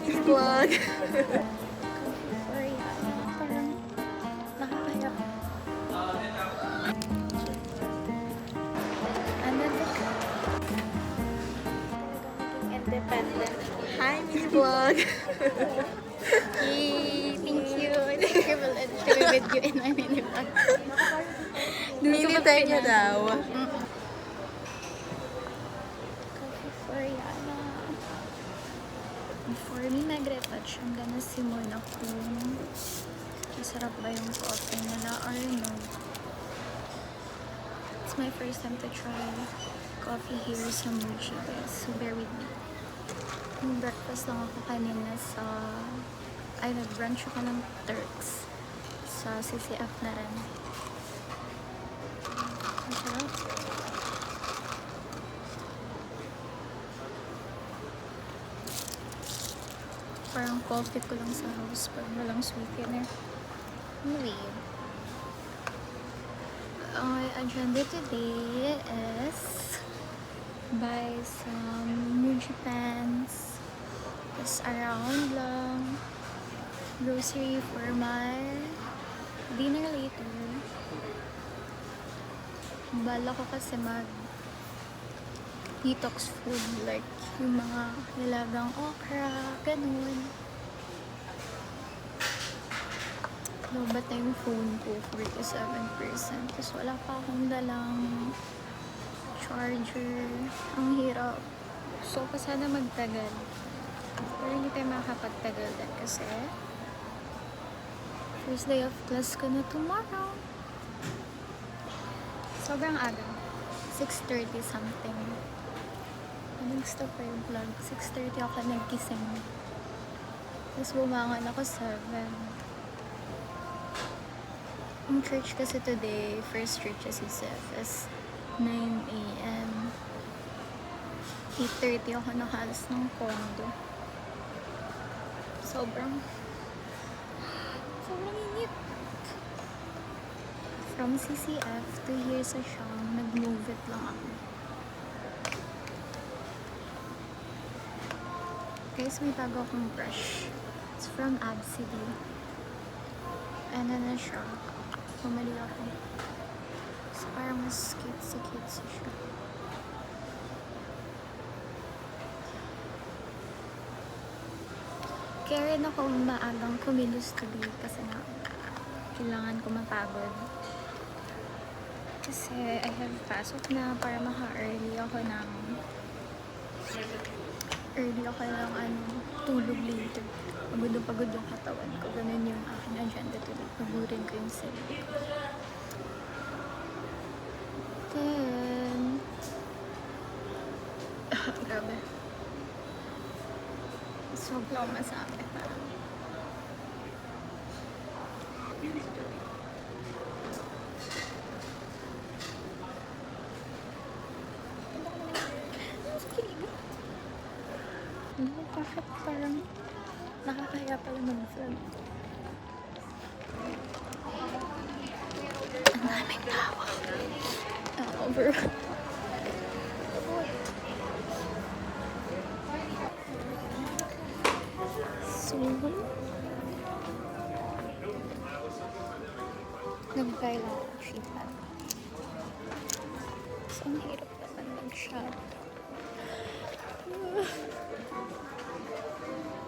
mini vlog. Parang nakakaya. And then talagang independent. Hi, mini vlog. Yay! Thank you. Thank you for letting me with you in my mini vlog. Mini tayo niya daw. Coffee for Yana. Before me mag-retouch, I'm gonna see muna kung masarap ba yung coffee nila or no. It's my first time to try coffee here sa Muji, guys. So bear with me. Breakfast lang ako kanina sa... Ay, nag-brunch ako ng Turks sa CCF na rin. Masarap. Parang coffee ko lang sa house pag walang sweetener. Anyway, ang agenda today is buy some Muji pants, just around lang, grocery for my dinner later. Bala ko kasi mag detox food, like yung mga nilagang okra, ganun. Lobat na yung phone ko, 47%. Tapos wala pa akong dalang charger. Ang hirap. So, pa sana magtagal. Pero hindi tayo makakapagtagal din kasi first day of class ko na tomorrow. Sobrang aga. 6:30 something. Nag-stop pa yung vlog. 6:30 ako nagkising. Tapos bumangon ako 7. Yung church kasi today, first church sa CCF is 9 a.m. 8:30 ako nakalas ng condo. Sobrang init. From CCF to here sa Siang, nag-move it lang ako. Guys, may bago akong brush. It's from Absidy. And then na siya. Pumali ako. So, parang mas cute siya. Kaya rin ako maagang kumilos today kasi nga kailangan ko mapagod. Kasi I have pasok na para maka-early ako ng tulog later. Pagod yung katawan ko. Ganun yung aking agenda today. Pagurin ko yung sarili ko. Then, grabe. Sobrang masakit. Bakit parang nakakaya pala mag-vlog? Ang daming tawa. Over. So, nag-buy lang ako sheet pad. So, ang hirap naman mag-shot.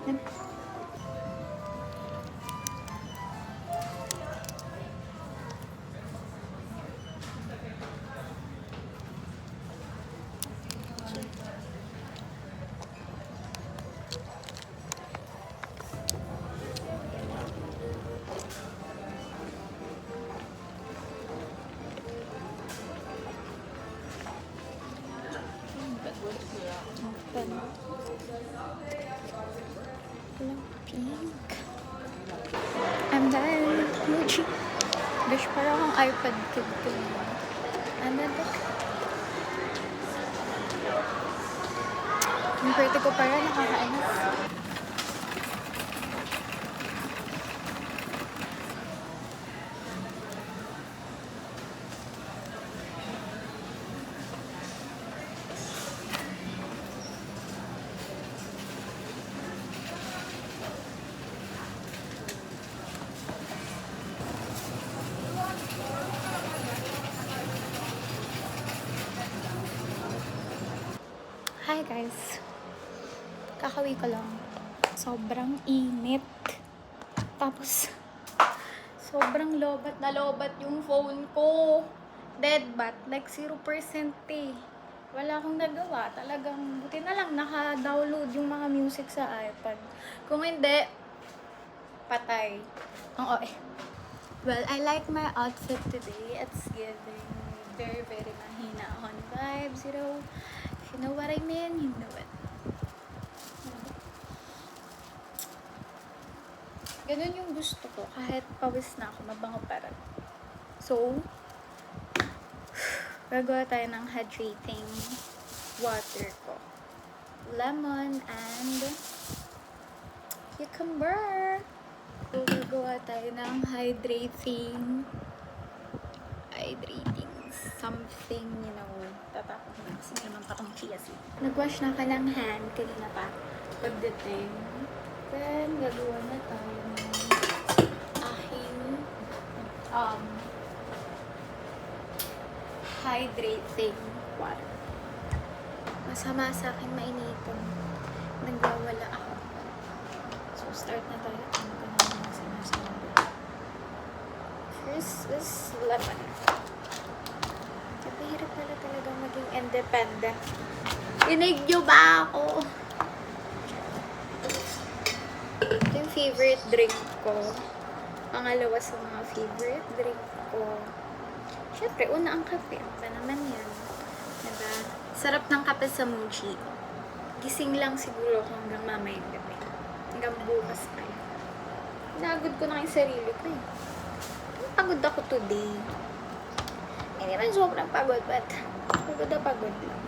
Pink. I'm done. Muji. Bish, parang akong iPad kid ko. And then, look. Yung pretty ko parang nakakainis. Hi guys. Kakawi ko lang. Sobrang init. Tapos, sobrang lobat na lobat yung phone ko. Dead bat. Like 0% eh. Wala akong nagawa. Talagang, buti na lang naka-download yung mga music sa iPad. Kung hindi, patay. Ang OA. Well, I like my outfit today. It's giving very, very mahina on vibes, you know. If you know what I mean, you know it. Ganun yung gusto ko. Kahit pawis na ako, mabango pa rin. So, gagawa tayo ng hydrating water ko. Lemon and cucumber. So, gagawa tayo ng hydrating something, you know. Tatapos na kasi naman pa tong chia seed. Nag-wash na ka ng hand kanina pa. Pagdating. Then, gagawa na tayo ng aking hydrating water. Masama sa akin mainitin. Nagwawala ako. So, start na tayo. Ano ka naman ang sinasabi? First is lemon. Kapihirap pala talaga maging independent. Inig nyo ba ako? Ito yung favorite drink ko. Pangalawa sa mga favorite drink ko. Siyempre, una ang kape. Ano ba naman yan? Diba? Sarap ng kape sa Muji. Gising lang siguro ako hanggang mamayang gabi. Hanggang bukas pa yun. Nagod ko na yung sarili ko eh. Pagod ako today. Hindi man sobrang pagod, but pagod na pagod lang.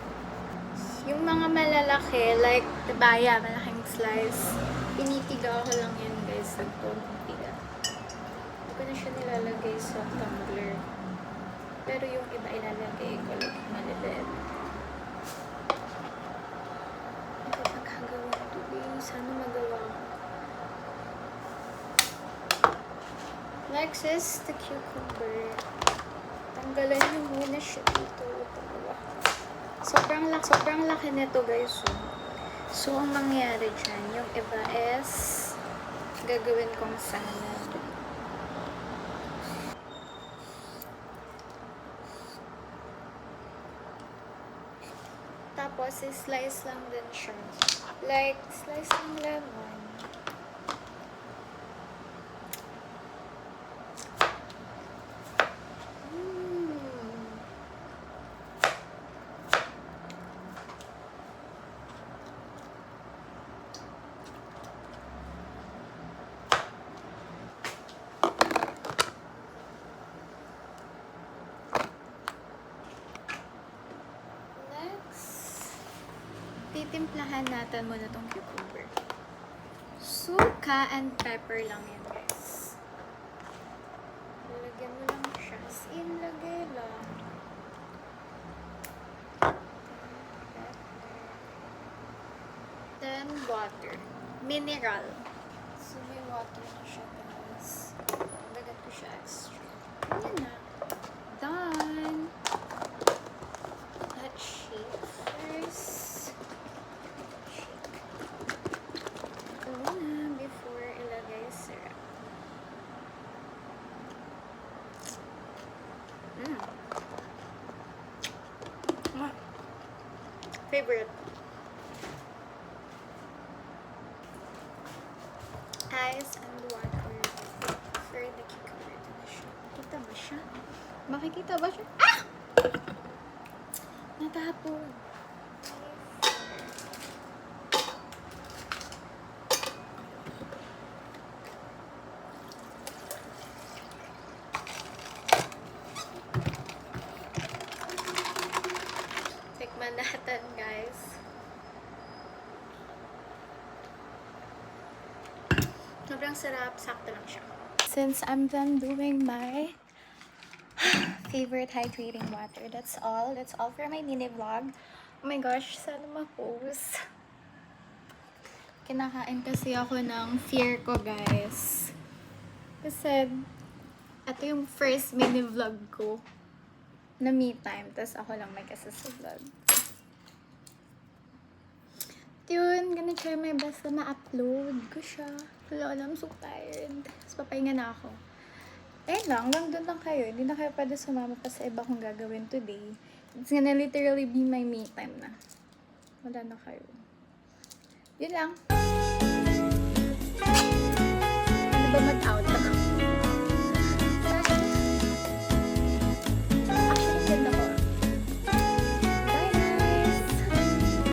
Yung mga malalaki, like, diba, yeah, malaking slice, pinitiga ko lang yan, guys, nagtulong tiga. Hindi ko na siya nilalagay sa tumbler. Pero yung iba ilalagay ko lang malibet. Ito pagkagawa today, sana magawa ko. Next is the cucumber. Tanggalan nyo muna siya dito. Sobrang laki nito guys. So, ang mangyayari dyan, yung iba is gagawin kong salad. Tapos, slice lang din siya. Like, slice ng lemon. Titimplahan natin muna tong cucumber. Suka and pepper lang yan, guys. Lalagyan mo lang siya. As in, lagay lang. Then, water. Mineral. So, may water na siya, guys. Lagyan ko siya extra. Yan na. Done. Let's shake first. Before ilagay syrup. Favorite. Ice and water for the cucumber. Kita ba siya? Makikita ba siya? Ah! Natapon. Tikman natin, guys. Sobrang sarap. Sakto lang siya. Since I'm done doing my favorite hydrating water, that's all. That's all for my mini vlog. Oh my gosh, sana ma-post. Kinakain kasi ako ng fear ko, guys. Kasi, ito yung first mini vlog ko na me time. Tapos ako lang may kasasa vlog. Yun, gonna try my best na ma-upload ko siya. Wala, I'm so tired. Tapos papahinga na ako. Ayun lang, hanggang doon lang kayo. Hindi na kayo pwede sumama pa sa iba kong gagawin today. It's gonna literally be my me time na. Wala na kayo. Yun lang. Ano ba mag-out?